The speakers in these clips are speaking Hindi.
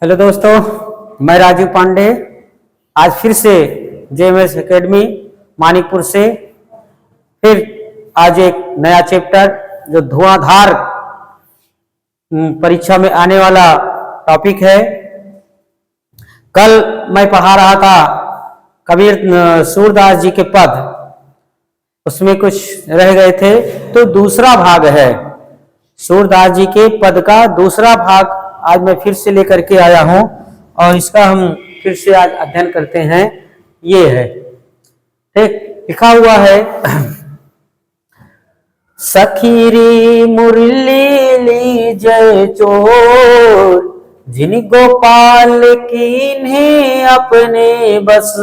हेलो दोस्तों, मैं राजीव पांडे आज फिर से जेएमएस एकेडमी मानिकपुर से फिर आज एक नया चैप्टर जो धुआंधार परीक्षा में आने वाला टॉपिक है। कल मैं पढ़ा रहा था कबीर सूरदास जी के पद, उसमें कुछ रह गए थे तो दूसरा भाग है सूरदास जी के पद का दूसरा भाग आज मैं फिर से लेकर के आया हूं और इसका हम फिर से आज अध्ययन करते हैं। ये है, ठीक लिखा हुआ है, सखीरी मुरली ली जय चोर, जिन गोपाल कीन्हे अपने बस,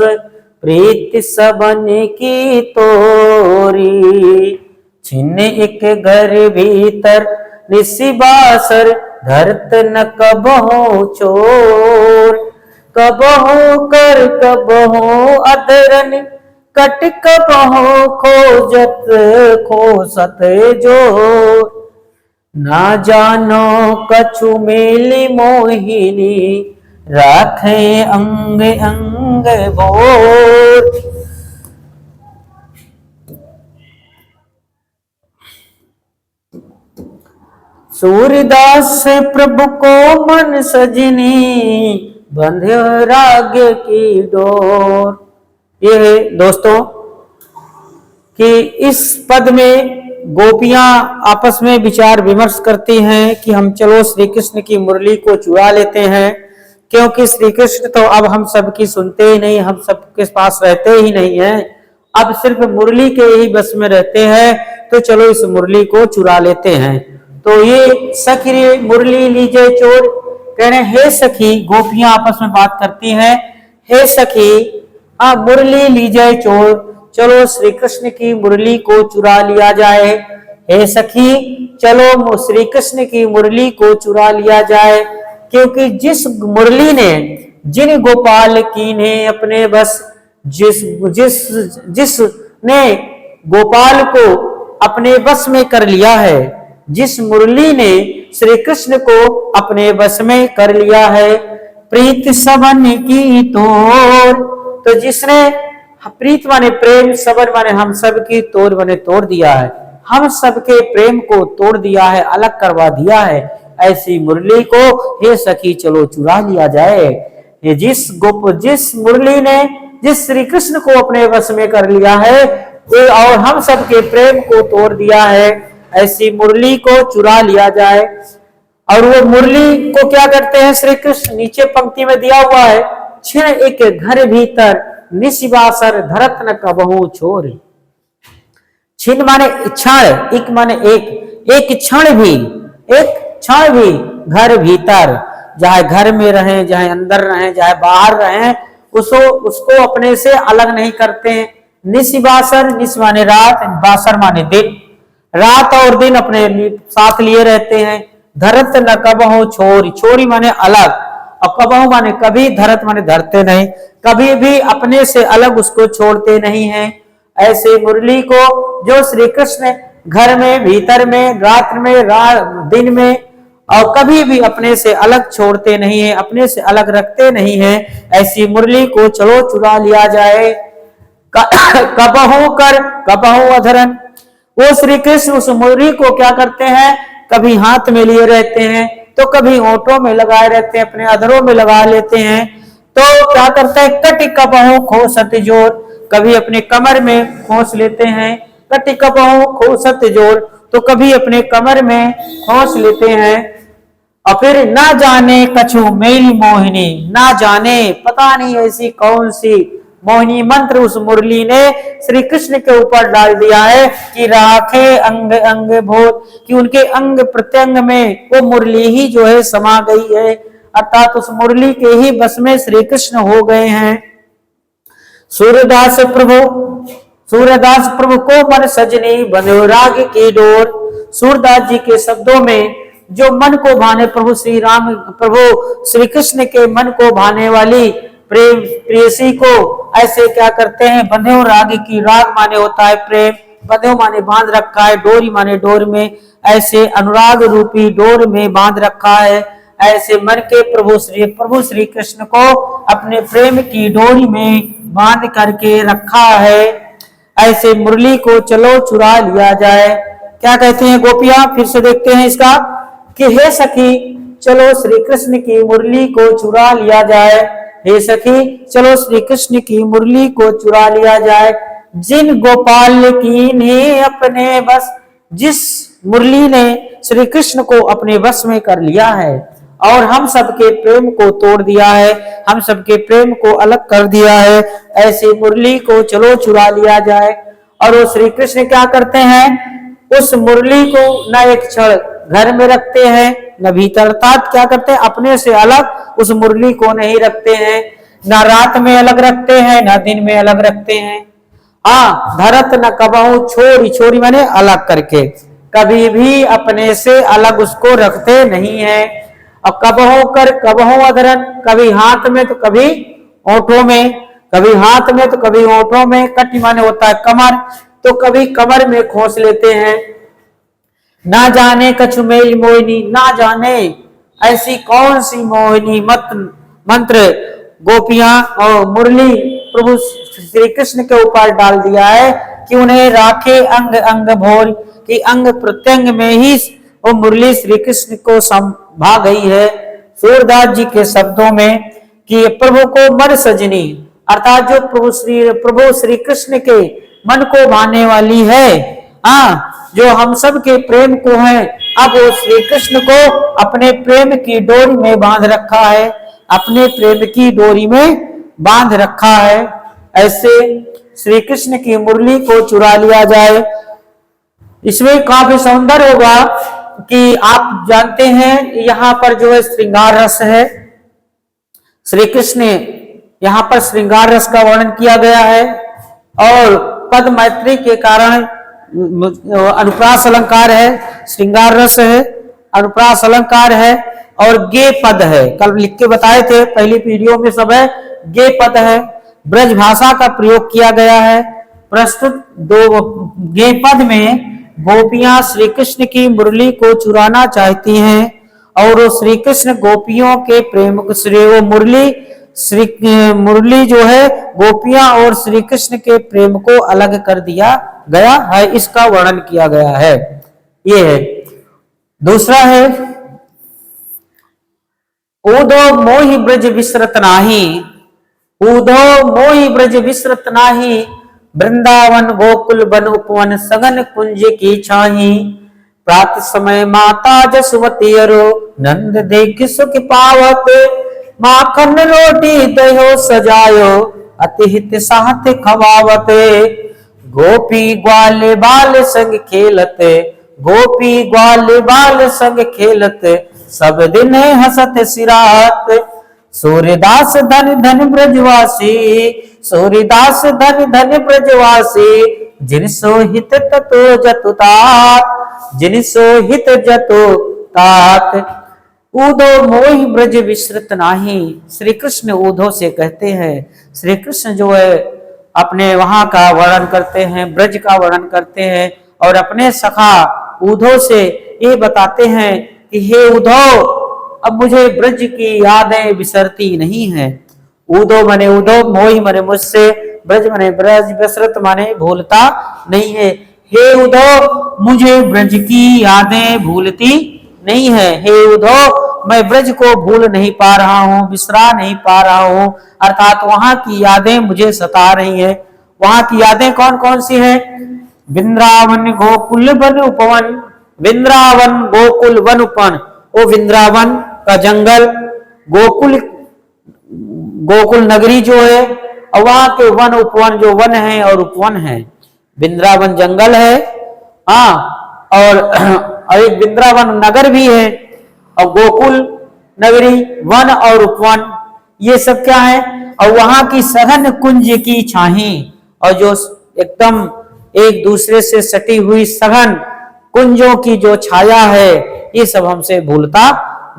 प्रीत सबन की तोरी, छिन एक घर भीतर निशिबासर, धरत न कबहु चोर, कबहु कर कबहु अधरन, कट कबहु खोजत खोसत जोर, ना जानो कछु मेली मोहिनी, राखे अंग अंग भोर। सूरदास प्रभु को मन सजनी, बंध्यो राग की डोर। ये है दोस्तों कि इस पद में गोपियां आपस में विचार विमर्श करती हैं कि हम चलो श्री कृष्ण की मुरली को चुरा लेते हैं, क्योंकि श्री कृष्ण तो अब हम सबकी सुनते ही नहीं, हम सबके पास रहते ही नहीं हैं, अब सिर्फ मुरली के ही बस में रहते हैं, तो चलो इस मुरली को चुरा लेते हैं। तो ये सखी मुरली लीजे चोर कह रहे, हे सखी, गोपियां आपस में बात करती हैं, हे सखी मुरली लीजे चोर, चलो श्री कृष्ण की मुरली को चुरा लिया जाए। हे सखी, चलो श्री कृष्ण की मुरली को चुरा लिया जाए, क्योंकि जिस मुरली ने जिन गोपाल कीन्हे अपने बस, जिसने गोपाल को अपने बस में कर लिया है, जिस मुरली ने श्री कृष्ण को अपने बस में कर लिया है, प्रीत सबन की तोर, तो जिसने प्रीत माने प्रेम, सबन माने हम सब की, तोड़ माने तोड़ दिया है, हम सबके प्रेम को तोड़ दिया है, अलग करवा दिया है, ऐसी मुरली को हे सखी चलो चुरा लिया जाए। ये जिस मुरली ने जिस श्री कृष्ण को अपने बस में कर लिया है और हम सबके प्रेम को तोड़ दिया है, ऐसी मुरली को चुरा लिया जाए। और वो मुरली को क्या करते हैं श्री कृष्ण, नीचे पंक्ति में दिया हुआ है, छिन एक घर भीतर निशिबासर, धरत न कबहु छोर। छिन माने क्षण, एक माने एक क्षण भी घर भीतर, चाहे घर में रहें, चाहे अंदर रहें, चाहे बाहर रहें, उसको अपने से अलग नहीं करते। निशिबासर, निश माने रात, बासर माने दिन, रात और दिन अपने साथ लिए रहते हैं। धरत न कबहु छोरी, छोरी माने अलग, और कबहु माने कभी, धरत माने धरते नहीं, कभी भी अपने से अलग उसको छोड़ते नहीं हैं। ऐसे मुरली को जो श्री कृष्ण घर में, भीतर में, रात में, दिन में, और कभी भी अपने से अलग छोड़ते नहीं है, अपने से अलग रखते नहीं है, ऐसी मुरली को चलो चुरा लिया जाए। कबहु कर कबहु अधरन, वो श्री कृष्ण उस मुरली को क्या करते हैं, कभी हाथ में लिए रहते हैं, तो कभी ओंठों में लगाए रहते हैं, अपने अधरों में लगा लेते हैं। तो क्या करते हैं, कटि कबहु खोसत जोर, कभी अपने कमर में खोस लेते हैं, कटि कबहु खोसत जोर, तो कभी अपने कमर में खोस लेते हैं। और फिर ना जाने कछु मेली मोहिनी, ना जाने पता नहीं ऐसी कौन सी मोहिनी मंत्र उस मुरली ने श्री कृष्ण के ऊपर डाल दिया है कि राखे अंग अंग भोर, कि उनके अंग प्रत्यंग में वो मुरली ही जो है समा गई है, अर्थात उस मुरली के ही बस में श्री कृष्ण हो गए हैं। सूरदास प्रभु को मन सजनी, बंध्यो राग की डोर। सूरदास जी के शब्दों में जो मन को भाने, प्रभु श्री कृष्ण के मन को भाने वाली प्रेम प्रेयसी को ऐसे क्या करते हैं, बंधे राग की, राग माने होता है प्रेम, बंधे माने बांध रखा है, डोरी माने डोर में, ऐसे अनुराग रूपी डोर में बांध रखा है। ऐसे मन के प्रभु श्री कृष्ण को अपने प्रेम की डोरी में बांध करके रखा है। ऐसे मुरली को चलो चुरा लिया जाए। क्या कहते हैं गोपियां, फिर से देखते हैं इसका कि हे सखी चलो श्री कृष्ण की मुरली को चुरा लिया जाए। हे सखी चलो श्री कृष्ण की मुरली को चुरा लिया जाए। जिन गोपाल की ने अपने बस, जिस मुरली ने श्री कृष्ण को अपने वश में कर लिया है और हम सबके प्रेम को तोड़ दिया है, हम सबके प्रेम को अलग कर दिया है, ऐसी मुरली को चलो चुरा लिया जाए। और वो श्री कृष्ण क्या करते हैं, उस मुरली को न एक क्षण घर में रखते हैं न भीतर, अर्थात क्या करते हैं अपने से अलग उस मुरली को नहीं रखते हैं, न रात में अलग रखते हैं न दिन में अलग रखते हैं। हाँ, धरत न कबहू छोरी, छोरी माने अलग करके, कभी भी अपने से अलग उसको रखते नहीं है। और कबहू कर कबहू अधरन, कभी हाथ में तो कभी ओंठों में, कभी हाथ में तो कभी ओंठों में, कटी माने होता है कमर, तो कभी कमर में खोस लेते हैं। ना जाने कछु मेल मोहिनी, ना जाने ऐसी कौन सी मोहिनी मंत्र गोपियां और मुरली प्रभु श्री कृष्ण के ऊपर डाल दिया है कि उन्हें राखे अंग अंग भोर, कि अंग प्रत्यंग में ही वो मुरली श्री कृष्ण को संभा गई है। सूरदास जी के शब्दों में कि प्रभु को मन सजनी, अर्थात जो प्रभु श्री कृष्ण के मन को भाने वाली है, जो हम सब के प्रेम को है, अब वो श्री कृष्ण को अपने प्रेम की डोरी में बांध रखा है, अपने प्रेम की डोरी में बांध रखा है। ऐसे श्री कृष्ण की मुरली को चुरा लिया जाए। इसमें काफी सौंदर्य होगा कि आप जानते हैं यहाँ पर जो है श्रृंगार रस है, श्री कृष्ण यहाँ पर श्रृंगार रस का वर्णन किया गया है और पद मैत्री के कारण अनुप्रास अलंकार है, श्रृंगार रस है, अनुप्रास अलंकार है और गे पद है। कल लिख के बताए थे पहली वीडियो में सब है, गे पद है, ब्रज भाषा का प्रयोग किया गया है। प्रस्तुत दो गे पद में गोपियां श्री कृष्ण की मुरली को चुराना चाहती हैं और वो श्री कृष्ण गोपियों के प्रेम वो मुरली जो है गोपियां और श्री कृष्ण के प्रेम को अलग कर दिया गया है, इसका वर्णन किया गया है। ये है। दूसरा है ऊधो मोहि ब्रज विसरत नाही, ऊधो मोहि ब्रज विसरत नाही, वृंदावन गोकुल बन उपवन सघन कुंज की छाही। प्रात समय माता जसवती अरो, नंद देख सुख पावत, माखन रोटी दहो सजायो, अति हित साथ खवावत। गोपी ग्वाल बाल संग खेलत, गोपी ग्वाल बाल संग खेलत, सब दिन हसत सिरात। सूर्यदास धन धन ब्रजवासी, सूर्यदास धन धन ब्रजवासी, जिन सो हित ततो जतु तात, जिन सो हित जतु तात। ऊधो मोहि ब्रज विसरत नाही, श्री कृष्ण ऊधो से कहते हैं। श्री कृष्ण जो है अपने वहां का वर्णन करते हैं, ब्रज का वर्णन करते हैं और अपने सखा ऊधो से ये बताते हैं कि हे ऊधो, अब मुझे ब्रज की यादें बिसरती नहीं है। ऊधो माने ऊधो, मोहि माने मुझसे, ब्रज माने ब्रज, विसरत माने भूलता नहीं है। हे ऊधो, मुझे ब्रज की यादें भूलती नहीं है। हे ऊधो, मैं ब्रज को भूल नहीं पा रहा हूँ, बिसरा नहीं पा रहा हूँ, अर्थात वहां की यादें मुझे सता रही है। वहां की यादें कौन कौन सी है? वृंदावन गोकुल वन उपवन, वृंदावन गोकुल वन उपवन, वो वृंदावन का जंगल, गोकुल गोकुल नगरी जो है और वहां के वन उपवन, जो वन है और उपवन है। वृंदावन जंगल है, और एक वृंदावन नगर भी है, और गोकुल नगरी, वन और उपवन, ये सब क्या है? और वहां की सघन कुंज की छाही, और जो एकदम एक दूसरे से सटी हुई सघन कुंजों की जो छाया है, ये सब हमसे भूलता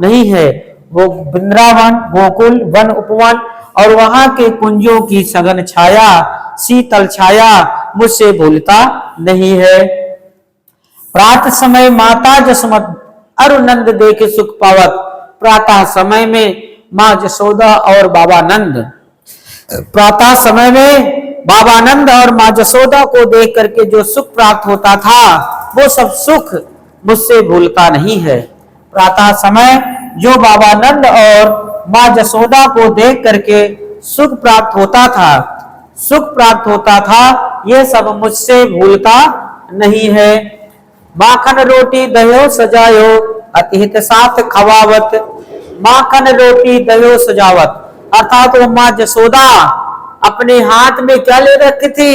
नहीं है। वो वृंदावन गोकुल वन उपवन और वहां के कुंजों की सघन छाया, शीतल छाया मुझसे भूलता नहीं है। प्रात समय माता जसमत अरु नंद देख सुख पावत, प्रातः समय में माँ जसोदा और बाबा नंद, प्रातः समय में बाबा नंद और माँ जसोदा को देख करके जो सुख प्राप्त होता था वो सब सुख मुझसे भूलता नहीं है। प्रातः समय जो बाबा नंद और माँ जसोदा को देख करके सुख प्राप्त होता था, सुख प्राप्त होता था, ये सब मुझसे भूलता नहीं है। माखन रोटी दह्यो सजायो अतिहित साथ खवावत, माखन रोटी दह्यो सजावत अर्थात वो माँ जसोदा अपने हाथ में क्या ले रखी थी?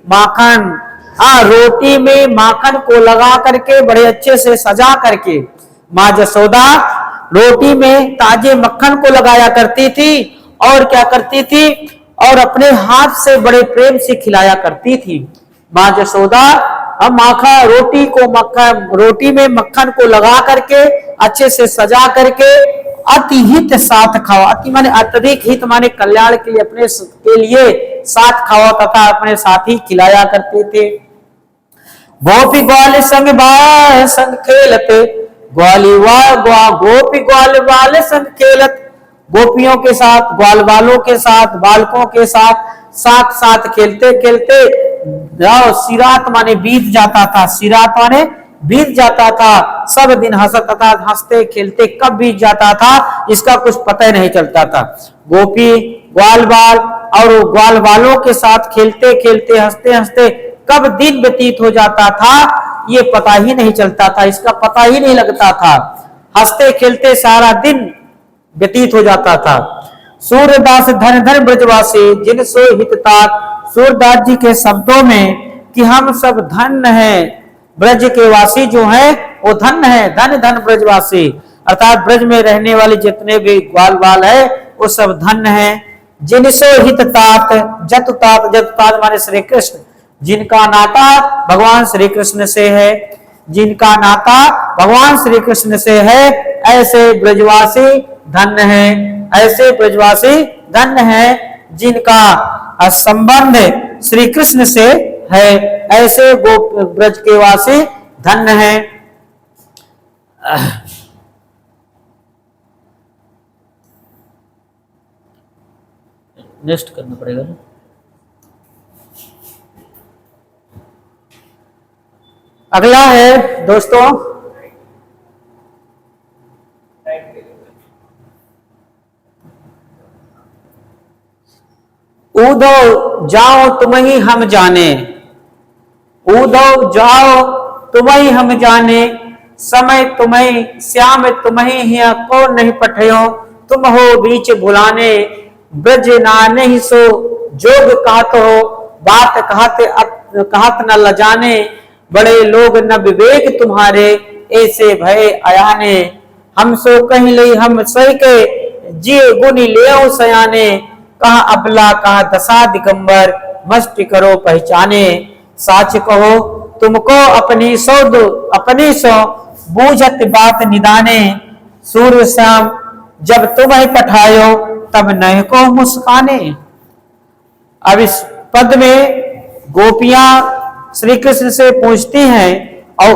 माखन। हाँ, रोटी में माखन को लगा करके बड़े अच्छे से सजा करके माँ जसोदा रोटी में ताजे मक्खन को लगाया करती थी और क्या करती थी? और अपने हाथ से बड़े प्रेम से खिलाया करती थी। माँ जसोदा हम माखन रोटी में मक्खन को लगा करके अच्छे से सजा करके अति हित साथ खाओ, अति माने अत्यधिक हित माने कल्याण के लिए अपने के लिए साथ खाओ तथा अपने साथी खिलाया करते थे। गोपी ग्वाल संग बाल संग खेलते, गोपी ग्वाल बाल संग खेलत, गोपियों के साथ, ग्वाल वालों के साथ, बालकों के साथ साथ साथ खेलते खेलते सिरात माने बीत जाता था, सिरात माने बीत जाता था। सब दिन हंसता था, हंसते खेलते कब बीत जाता था इसका कुछ पता ही नहीं चलता था। गोपी ग्वाल बाल और ग्वाल वालों के साथ खेलते खेलते हंसते हंसते कब दिन व्यतीत हो जाता था ये पता ही नहीं चलता था, इसका पता ही नहीं लगता था। हंसते खेलते सारा दिन व्यतीत हो जाता था। सूरदास धन धन ब्रजवासी जिन सो हित तात, सूरदास जी के शब्दों में कि हम सब धन हैं, ब्रज के वासी जो हैं वो धन है, धन धन ब्रजवासी अर्थात ब्रज में रहने वाले जितने भी ग्वाल बाल है वो सब धन है। जिनसो हित तात, जत तात, जत तात माने श्री कृष्ण, जिनका नाता भगवान श्री कृष्ण से है, जिनका नाता भगवान श्री कृष्ण से है ऐसे ब्रजवासी धन्य है, ऐसे ब्रजवासी धन्य है जिनका संबंध श्री कृष्ण से है, ऐसे ब्रज के वासी धन्य है। नेक्स्ट करना पड़ेगा ना। अगला है दोस्तों ऊधो जाओ तुम ही हम जाने, ऊधो जाओ तुम ही हम जाने, समय तुम्हें श्याम तुम्हें ही को नहीं पठयो, तुम हो बीच भुलाने, ब्रज नाने ही सो जोग कहत हो, बात कहत न लजाने, बड़े लोग न विवेक तुम्हारे ऐसे भय अयाने, हम सो कहीं ले हम सही के जी गुनी ले सयाने, कहा अबला कहा दशा दिगंबर मस्त करो पहचाने, साच कहो तुमको अपनी सो बूझत बात निदाने, सूर्य श्याम जब तुम्हें पठायो तब नह को मुस्काने। अब इस पद में गोपियां श्री कृष्ण से पूछती हैं और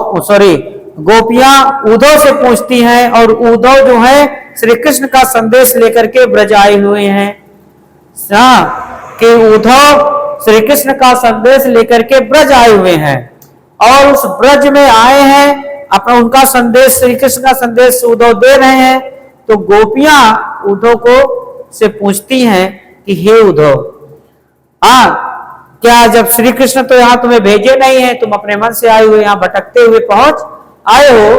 गोपियां उद्धव से पूछती हैं और उद्धव जो है श्री कृष्ण का संदेश लेकर के ब्रज आए हुए हैं कि उद्धव श्री कृष्ण का संदेश लेकर के ब्रज आए हुए हैं और उस ब्रज में आए हैं, अपना उनका संदेश श्री कृष्ण का संदेश उद्धव दे रहे हैं। तो गोपियां उद्धव को से पूछती हैं कि हे उद्धव, क्या जब श्री कृष्ण तो यहाँ तुम्हें भेजे नहीं है, तुम अपने मन से आए हुए यहाँ भटकते हुए पहुंच आए हो,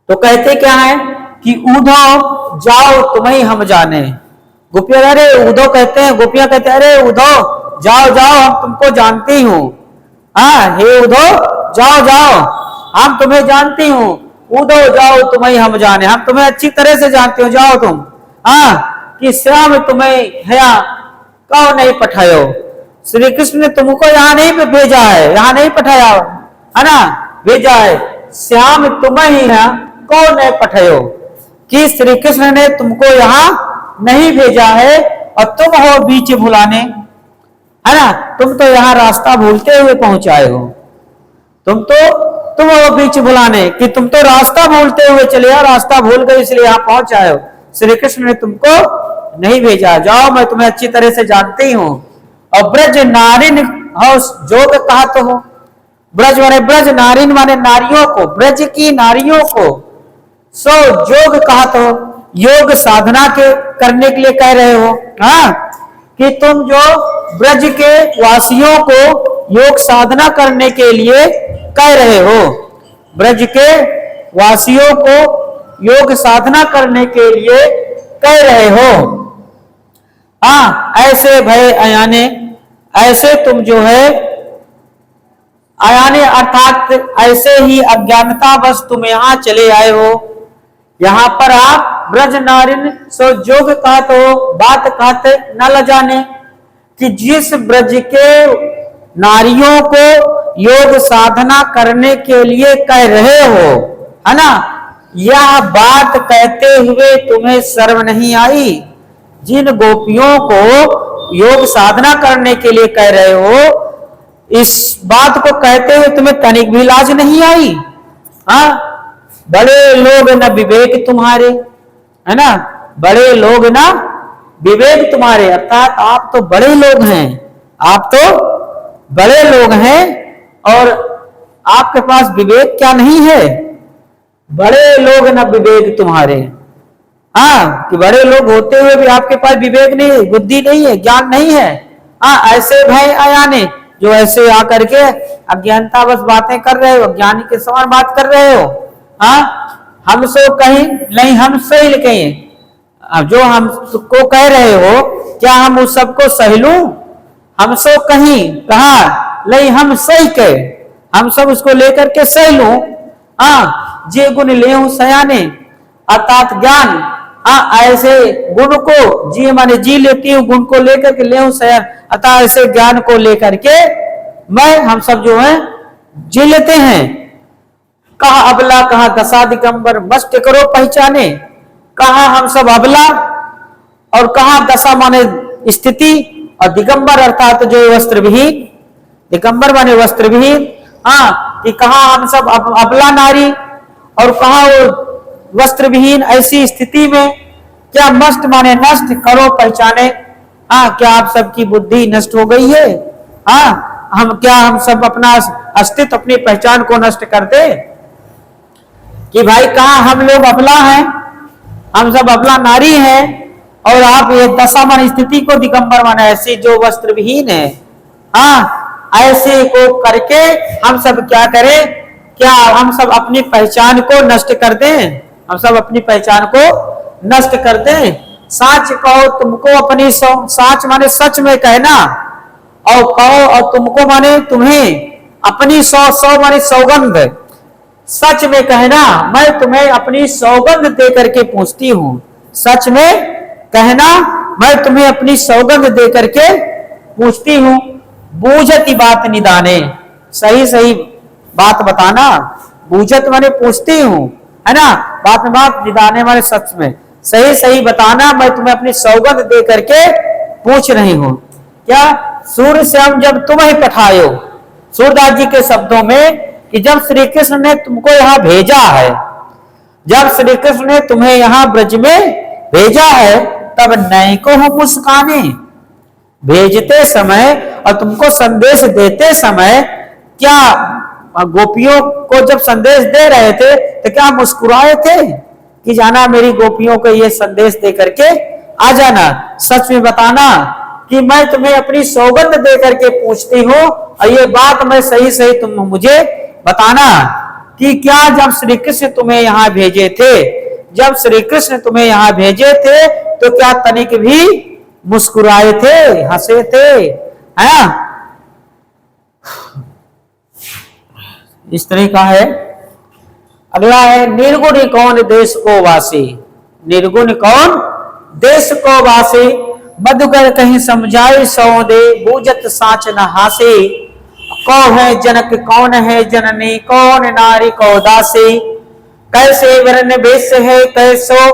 तो कहते क्या है कि उद्धव जाओ तुम्हें हम जाने। गोपियां अरे उद्धव कहते हैं, गोपियां कहते हैं अरे उद्धव जाओ जाओ हम तुमको जानती हूँ, हे उद्धव जाओ जाओ हम तुम्हें जानती हूँ, उद्धव जाओ तुम्हें हम जाने, हम तुम्हें अच्छी तरह से जानते हो, जाओ तुम कि श्याम तुम्हें है कहो नहीं पठायो, श्री कृष्ण ने तुमको यहाँ नहीं भेजा है, यहाँ नहीं पठाया है ना, भेजा है श्याम तुम्हें ही है कहो नहीं पठायो, कि श्री कृष्ण ने तुमको यहाँ नहीं भेजा है और तुम हो बीच भुलाने, है ना, तुम तो यहाँ रास्ता भूलते हुए पहुंचाए हो, तुम तो तुम वो बीच बुलाने कि तुम तो रास्ता भूलते हुए चले आओ, रास्ता भूल गए इसलिए यहाँ पहुंच आए हो। श्री कृष्ण ने तुमको नहीं भेजा, जाओ मैं तुम्हें अच्छी तरह से जानती हूँ। और ब्रज नारिन हो जोग कहा तो हो, ब्रज माने ब्रज, नारिन माने नारियों को, ब्रज की नारियों को, सो जोग कहा तो योग साधना के करने के लिए कह रहे हो। हाँ, कि तुम जो ब्रज के वासियों को योग साधना करने के लिए कह रहे हो, ब्रज के वासियों को योग साधना करने के लिए कह रहे हो। हाँ, ऐसे भय अयाने, ऐसे तुम जो है अयाने अर्थात ऐसे ही अज्ञानता बस तुम यहाँ चले आए हो। यहाँ पर आप ब्रज नारिन सो जोग कहते हो, बात कहते न ल जाने कि जिस ब्रज के नारियों को योग साधना करने के लिए कह रहे हो, है ना, यह बात कहते हुए तुम्हें शर्म नहीं आई। जिन गोपियों को योग साधना करने के लिए कह रहे हो, इस बात को कहते हुए तुम्हें तनिक भी लाज नहीं आई। हाँ, बड़े लोग न विवेक तुम्हारे, है ना, बड़े लोग ना विवेक तुम्हारे, अर्थात आप तो बड़े लोग हैं, आप तो बड़े लोग हैं और आपके पास विवेक क्या नहीं है। बड़े लोग ना विवेक तुम्हारे, हाँ, कि बड़े लोग होते हुए भी आपके पास विवेक नहीं है, बुद्धि नहीं है, ज्ञान नहीं है। हाँ, ऐसे भय अयाने जो ऐसे आकर के अज्ञानता बस बातें कर रहे हो, ज्ञानी के समान बात कर रहे हो। हाँ, हम सो कहीं नहीं, हम सही कहीं, अब जो हम को कह रहे हो क्या हम उस सबको सही लूं? हम सो कहीं कहा नहीं, हम सही कहे, हम सब उसको लेकर के सही लूं। हाँ, जे गुण ले सयाने अर्थात ज्ञान, हाँ, ऐसे गुण को जी माने जी लेती हूँ, गुण को लेकर के ले सयान अर्थात ऐसे ज्ञान को लेकर के मैं हम सब जो है जी लेते हैं। कहा अबला, कहा दशा दिगंबर, मस्त करो पहचाने। कहा हम सब अबला और कहा दशा माने स्थिति, और दिगंबर अर्थात जो वस्त्र विहीन, दिगंबर माने वस्त्र विहीन। हाँ, कि कहा हम सब अबला नारी और कहा वो वस्त्र विहीन, ऐसी स्थिति में क्या मस्त माने नष्ट करो पहचाने। हाँ, क्या आप सबकी बुद्धि नष्ट हो गई है? हाँ, हम सब अपना अस्तित्व, अपनी पहचान को नष्ट कर दे कि भाई कहा हम लोग अबला हैं, हम सब अबला नारी हैं और आप ये दशा मान स्थिति को दिगंबर माने ऐसी जो वस्त्र विहीन है। हाँ, ऐसे को करके हम सब क्या करें, क्या हम सब अपनी पहचान को नष्ट कर दें, हम सब अपनी पहचान को नष्ट कर दें। साच कहो तुमको अपनी साच माने सच में कहना, और कहो और तुमको माने तुम्हें अपनी सौ माने सौगंध, सच में कहना मैं तुम्हें अपनी सौगंध दे करके पूछती हूँ। सच में कहना मैं तुम्हें अपनी सौगंध दे करके पूछती हूँ। बूझती बात निदाने, सही सही बात बताना, बूझत माने पूछती हूँ, है ना, बात में बात, निदाने माने सच में सही सही बताना, मैं तुम्हें अपनी सौगंध दे करके पूछ रही हूँ। क्या सूर्य से हम जब तुम्हें पठायो, सूरदास जी के शब्दों में कि जब श्री कृष्ण ने तुमको यहाँ भेजा है, जब श्री कृष्ण ने तुम्हें यहाँ ब्रज में भेजा है, तब नए को हो मुस्काने, भेजते समय और तुमको संदेश देते समय क्या गोपियों को जब संदेश दे रहे थे तो क्या मुस्कुराए थे कि जाना मेरी गोपियों को ये संदेश दे करके आ जाना, सच में बताना कि मैं तुम्हें अपनी सौगंध दे करके पूछती हूँ और ये बात मैं सही सही तुम मुझे बताना कि क्या जब श्री कृष्ण तुम्हें यहाँ भेजे थे, जब श्री कृष्ण तुम्हें यहाँ भेजे थे तो क्या तनिक भी मुस्कुराए थे, हंसे थे? है इस तरह का है। अगला है निर्गुण कौन देश को वासी, निर्गुण कौन देश को वासी, मधुकर कहीं समझाए सौ दे, बूझत साच न हासे। कौन है जनक, कौन है जननी, कौन नारी को दासी, कैसे वर्ण बेस है कैसो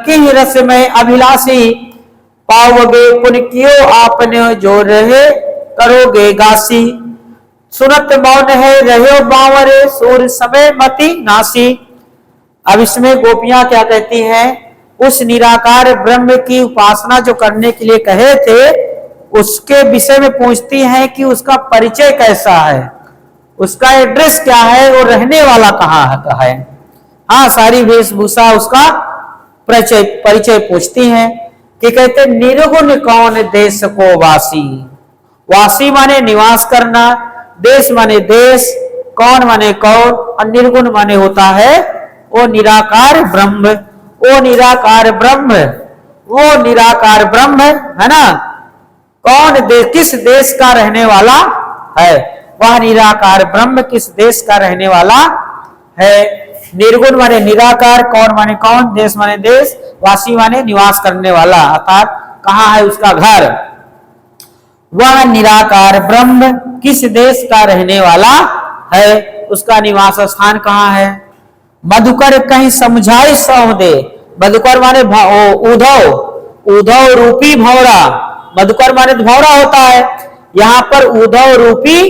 किह रस में अभिलाषी, पाओगे पुन कियो आपने जो रहे करोगे गासी। सुनत मौन है रहो बावरे सूर समय मति नासी। अब इसमें गोपियां क्या कहती हैं, उस निराकार ब्रह्म की उपासना जो करने के लिए कहे थे उसके विषय में पूछती हैं कि उसका परिचय कैसा है, उसका एड्रेस क्या है, वो रहने वाला कहाँ है। हाँ, सारी वेशभूषा उसका परिचय पूछती हैं कि कहते निर्गुण कौन देश को वासी। वासी माने निवास करना, देश माने देश, कौन माने कौन, और निर्गुण माने होता है वो निराकार ब्रह्म। वो निराकार ब्रह्म, वो निराकार ब्रह्म है ना, कौन किस देश का रहने वाला है, वह निराकार ब्रह्म किस देश का रहने वाला है। निर्गुण माने निराकार, कौन माने कौन, देश माने देश, वासी माने निवास करने वाला, अर्थात कहाँ है उसका घर। वह निराकार ब्रह्म किस देश का रहने वाला है, उसका निवास स्थान कहाँ है। मधुकर कहीं समझाए सौ दे। मधुकर माने उधव, उधव रूपी भौरा। मधुकर माने भौरा होता है, यहाँ पर उधव रूपी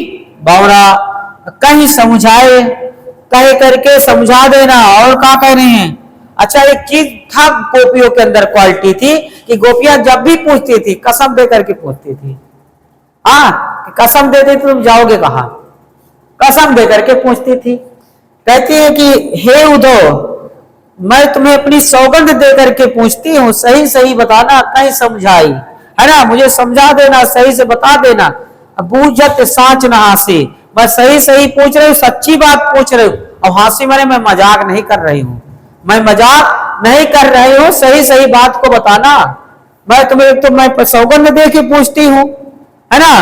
भौरा। कहीं समझाए, कहे करके समझा देना। और क्या कह रहे हैं, अच्छा एक चीज था गोपियों के अंदर क्वालिटी थी कि गोपियां जब भी पूछती थी कसम दे करके पूछती थी। हाँ, कसम दे दी तुम जाओगे कहाँ, कसम दे करके पूछती थी। कहती है कि हे उद्धव, मैं तुम्हें अपनी सौगंध दे करके पूछती हूँ, सही सही बताना, कहीं समझाई है ना, मुझे समझा देना, सही से बता देना। बूझत साच न हासी, मैं सही सही पूछ रही हूँ, सच्ची बात पूछ रही हूँ। अब हासी माने मैं मजाक नहीं कर रही हूँ, मैं मजाक नहीं कर रही हूँ, सही सही बात को बताना। मैं तुम्हें तो मैं सौगंध दे के पूछती हूँ, है ना,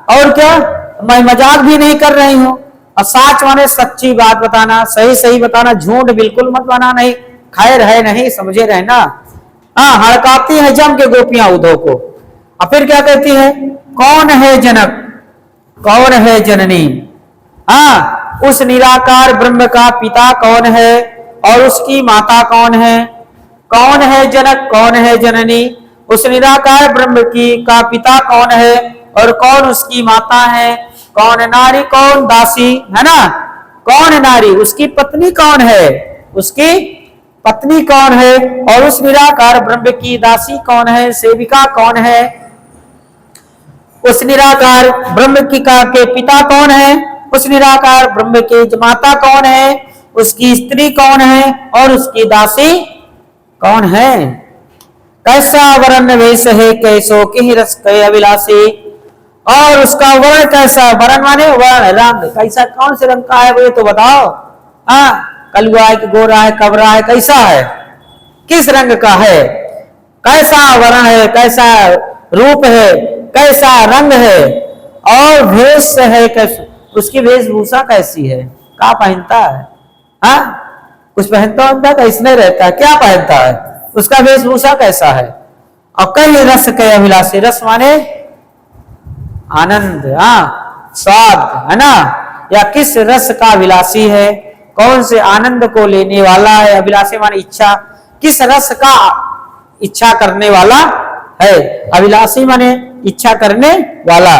और क्या, मैं मजाक भी नहीं कर रही हूँ। और साच माने सच्ची बात बताना, सही सही बताना, झूठ बिल्कुल मत बनाना। नहीं, खैर है नहीं, समझे रहना। हाँ, हड़काती है जम के गोपियां उद्धव को। और फिर क्या कहती है, कौन है जनक, कौन है जननी। हाँ, उस निराकार ब्रह्म का पिता कौन है और उसकी माता कौन है। कौन है जनक, कौन है जननी, उस निराकार ब्रह्म की का पिता कौन है और कौन उसकी माता है। कौन नारी, कौन दासी, है ना, कौन नारी, उसकी पत्नी कौन है, उसकी पत्नी कौन है, और उस निराकार ब्रह्म की दासी कौन है, सेविका कौन है। उस निराकार ब्रह्म की का के पिता कौन है, उस निराकार ब्रह्म की माता कौन है, उसकी स्त्री कौन है और उसकी दासी कौन है। कैसा वर्ण वेश है, कैसो की रस कै अभिलाषी, और उसका वर्ण कैसा, वर्ण माने वर्ण, रंग कैसा, कौन से रंग का है वो तो बताओ। हाँ, कलुआ है कि गोरा है, कबरा है, कैसा है, किस रंग का है, कैसा वर्ण है, कैसा रूप है, कैसा रंग है, और भेष है कैसा, उसकी वेशभूषा कैसी है, क्या पहनता है। हाँ, कुछ पहनता होता है, इसमें रहता है, क्या पहनता है, उसका वेशभूषा कैसा है। और कई रस के अभिलाषी, रस माने आनंद, हाँ स्वाद, है ना, या किस रस का अभिलाषी है, कौन से आनंद को लेने वाला है। अभिलाषी माने इच्छा, किस रस का इच्छा करने वाला है। अभिलाषी माने इच्छा करने वाला।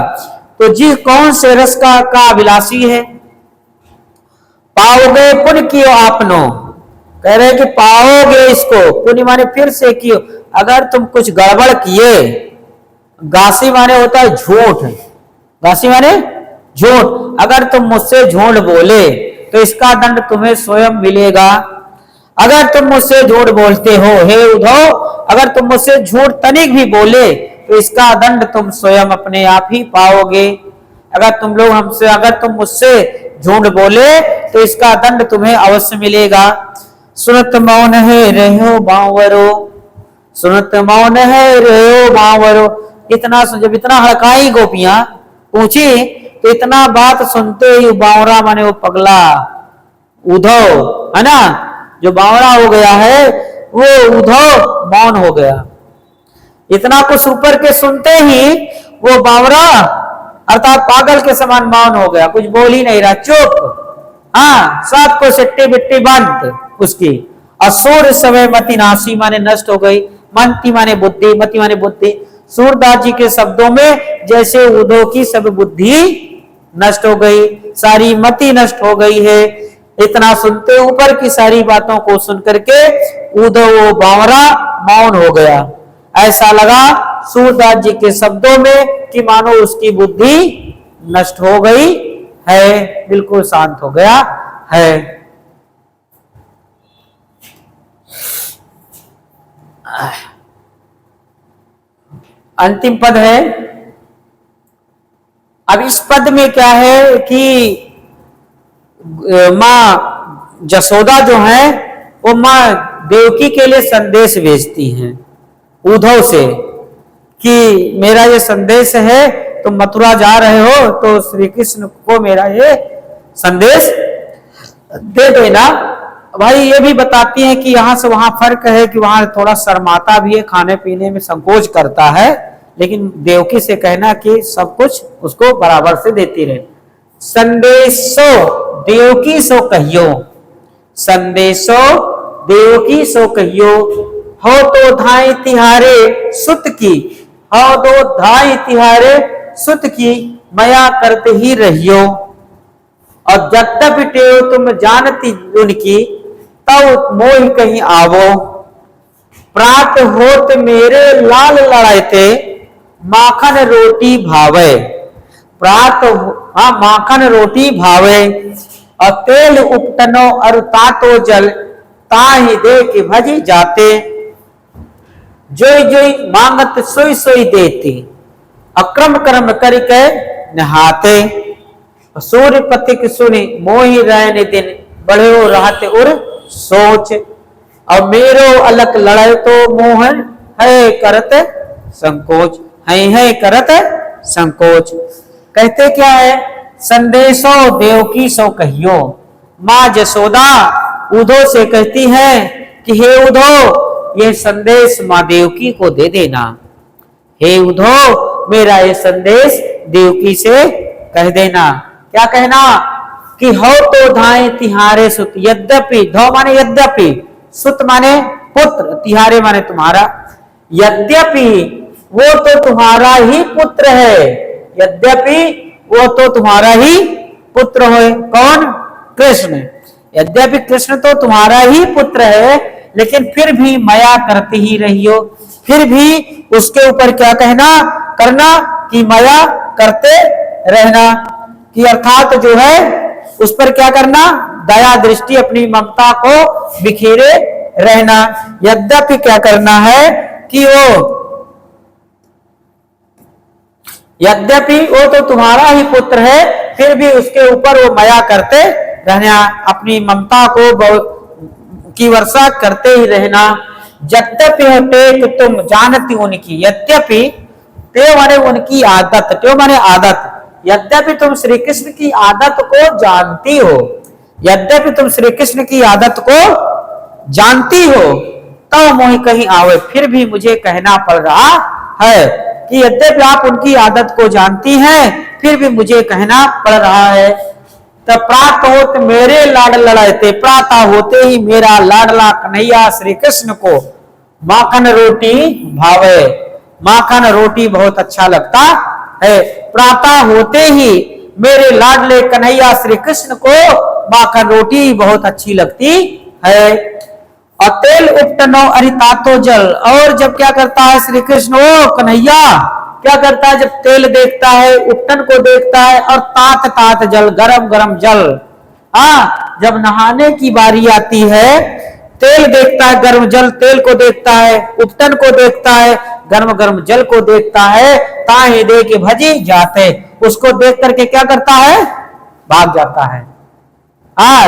तो जी कौन से रस का अभिलाषी है। पाओगे पुण्य कियो आपनो, कह रहे कि पाओगे इसको, पुण्य माने फिर से कियो, अगर तुम कुछ गड़बड़ किए। गासी माने होता है झूठ, गासी माने झूठ, अगर तुम मुझसे झूठ बोले तो इसका दंड तुम्हें स्वयं मिलेगा। अगर तुम मुझसे झूठ बोलते हो हे उद्धव, अगर तुम मुझसे झूठ तनिक भी बोले तो इसका दंड तुम स्वयं अपने आप ही पाओगे। अगर तुम लोग हमसे, अगर तुम मुझसे झूठ बोले तो इसका दंड तुम्हें अवश्य मिलेगा। सुनत मौन है रहो बावरो, सुनत मौन है रहो बावरो। इतना जब इतना हड़काई गोपियां पूछी तो इतना बात सुनते ही बावरा माने वो पगला उद्धव, है ना, जो बावरा हो गया है वो उद्धव मौन हो गया। इतना कुछ ऊपर के सुनते ही वो बावरा अर्थात पागल के समान मौन हो गया, कुछ बोल ही नहीं रहा, चुप। हाँ, सबको सिट्टी बिट्टी बंद उसकी। असुर समय मति नासी माने नष्ट हो गई, मंती माने बुद्धि, मति माने बुद्धि। सूरदास जी के शब्दों में जैसे उद्धव की सब बुद्धि नष्ट हो गई, सारी मति नष्ट हो गई है। इतना सुनते ऊपर की सारी बातों को सुन करके उद्धव वो बावरा मौन हो गया। ऐसा लगा सूरदास जी के शब्दों में कि मानो उसकी बुद्धि नष्ट हो गई है, बिल्कुल शांत हो गया है। अंतिम पद है। अब इस पद में क्या है कि मां जसोदा जो है वो मां देवकी के लिए संदेश भेजती हैं उद्धव से कि मेरा ये संदेश है, तुम मथुरा जा रहे हो तो श्री कृष्ण को मेरा ये संदेश दे देना। भाई ये भी बताती है कि यहाँ से वहां फर्क है कि वहां थोड़ा शर्माता भी है, खाने पीने में संकोच करता है, लेकिन देवकी से कहना कि सब कुछ उसको बराबर से देती रहे। संदेशो देवकी सो कहियो, संदेशो देवकी सो कहियो, हो तो धाई तिहारे सुत की, हो तो धाई तिहारे सुत की, मया करते ही रहियो। और यद्यपि टेव तुम जानती उनकी, तब मोह कहीं आवो। प्रात होत मेरे लाल लड़ाते, माखन रोटी भावे। प्रात माखन रोटी भावे, और तेल उपटनो और तातो जल, ताहि दे के भजी जाते। जोई जोई मांगत सोई सोई देती, अक्रम कर्म करके नहाते। सूर्य पथिक सुनी मोहि रहने दिन, बढ़े हो रहते उर सोच। और मेरो अलग लड़ाई तो मोहन है करत संकोच, है करत संकोच। कहते क्या है, संदेशो देवकी सो कहियो। मां जसोदा उद्धव से कहती है कि हे उद्धव, ये संदेश मां देवकी को दे देना। हे उद्धव, मेरा ये संदेश देवकी से कह देना। क्या कहना कि हो तो धाए तिहारे सुत, यद्यपि धो माने यद्यपि, सुत माने पुत्र, तिहारे माने तुम्हारा। यद्यपि वो तो तुम्हारा ही पुत्र है, यद्यपि वो तो तुम्हारा ही पुत्र है। कौन? कृष्ण। यद्यपि कृष्ण तो तुम्हारा ही पुत्र है, लेकिन फिर भी माया करते ही रहियो। फिर भी उसके ऊपर क्या कहना करना कि माया करते रहना, कि अर्थात जो है उस पर क्या करना, दया दृष्टि अपनी ममता को बिखेरे रहना। यद्यपि क्या करना है कि वो, यद्यपि वो तो तुम्हारा ही पुत्र है, फिर भी उसके ऊपर वो माया करते रहना, अपनी ममता को की वर्षा करते ही रहना। यद्यपि टेक तुम जानती उनकी, यद्यपि ते माने उनकी आदत, त्यो माने आदत। यद्यपि तुम श्री कृष्ण की आदत को जानती हो, यद्यपि तुम श्री कृष्ण की आदत को जानती हो, तो मोहि कहीं आवे, फिर भी मुझे कहना पड़ रहा है कि यद्यपि आप उनकी आदत को जानती हैं, फिर भी मुझे कहना पड़ रहा है। तब प्रात होत मेरे लाड लड़ाते, प्रातः होते ही मेरा लाडला कन्हैया श्री कृष्ण को माखन रोटी भावे, माखन रोटी बहुत अच्छा लगता है। प्रातः होते ही मेरे लाडले कन्हैया श्री कृष्ण को माखन रोटी बहुत अच्छी लगती है। और तेल उपटनो अरितातो जल, और जब क्या करता है श्री कृष्ण वो कन्हैया क्या करता है, जब तेल देखता है, उपटन को देखता है, और तात तात जल, गरम गरम जल, जब नहाने की बारी आती है, तेल देखता है, गर्म जल तेल को देखता है, उपटन को देखता है, गर्म गर्म जल को देखता है, ताहि दे के भजी जाते, उसको देख करके क्या करता है, भाग जाता है।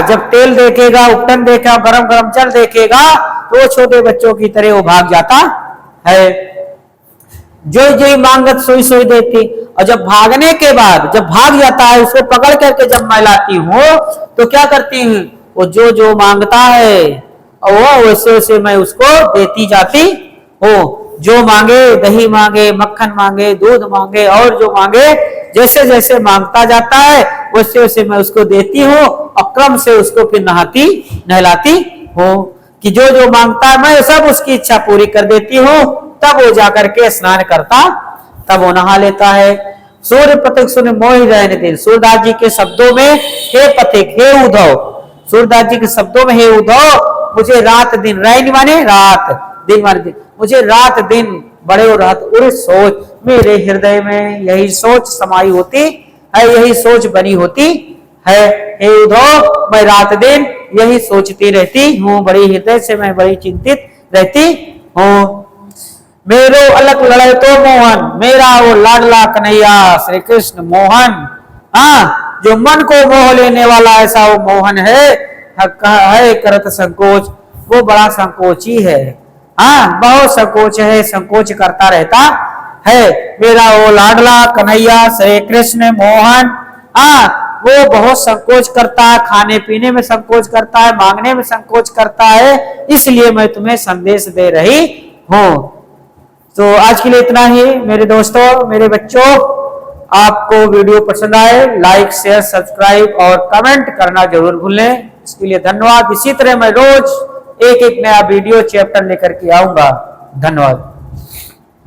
जब तेल देखेगा, उपटन देखेगा, गरम गरम जल देखेगा, तो छोटे बच्चों की तरह वो भाग जाता है। जो जो मांगत सोई सोई देती। और जब भागने के बाद जब भाग जाता है, उसको पकड़ करके जब मैं लाती हूँ, तो क्या करती हूँ, वो जो जो मांगता है और वो वैसे वैसे मैं उसको देती जाती हूँ। जो मांगे, दही मांगे, मक्खन मांगे, दूध मांगे, और जो मांगे, जैसे जैसे मांगता जाता है वैसे वैसे मैं उसको देती हूँ, और क्रम से उसको फिर नहलाती हूँ, कि जो जो मांगता है मैं सब उसकी इच्छा पूरी कर देती हूँ। तब वो जाकर के स्नान करता, तब वो नहा लेता है। सूर्य पथिक सुन मोहि रहने दीन। सूरदास जी के शब्दों में हे पथिक, हे उद्धव, सूरदास जी के शब्दों में हे उद्धव, मुझे रात दिन, रैन माने रात, दिन माने दिन, मुझे रात दिन बड़े और रात उड़ सोच, मेरे हृदय में यही सोच समाई होती है, यही सोच बनी होती है। हे उद्धव, मैं रात दिन यही सोचती रहती हूँ, बड़ी हृदय से मैं बड़ी चिंतित रहती हूँ। मेरो अलग लड़े तो मोहन, मेरा वो लाडला कन्हैया श्री कृष्ण मोहन, हाँ, जो मन को मोह लेने वाला ऐसा वो मोहन है करत संकोच, वो बड़ा संकोची है, हाँ, बहुत संकोच है, संकोच करता रहता है। मेरा वो लाडला कन्हैया श्री कृष्ण मोहन, हाँ, वो बहुत संकोच करता है, खाने पीने में संकोच करता है, मांगने में संकोच करता है, इसलिए मैं तुम्हें संदेश दे रही हूँ। तो आज के लिए इतना ही मेरे दोस्तों, मेरे बच्चों, आपको वीडियो पसंद आए लाइक शेयर सब्सक्राइब और कमेंट करना जरूर भूलें। इसके लिए धन्यवाद। इसी तरह मैं रोज एक एक नया वीडियो चैप्टर लेकर के आऊंगा। धन्यवाद।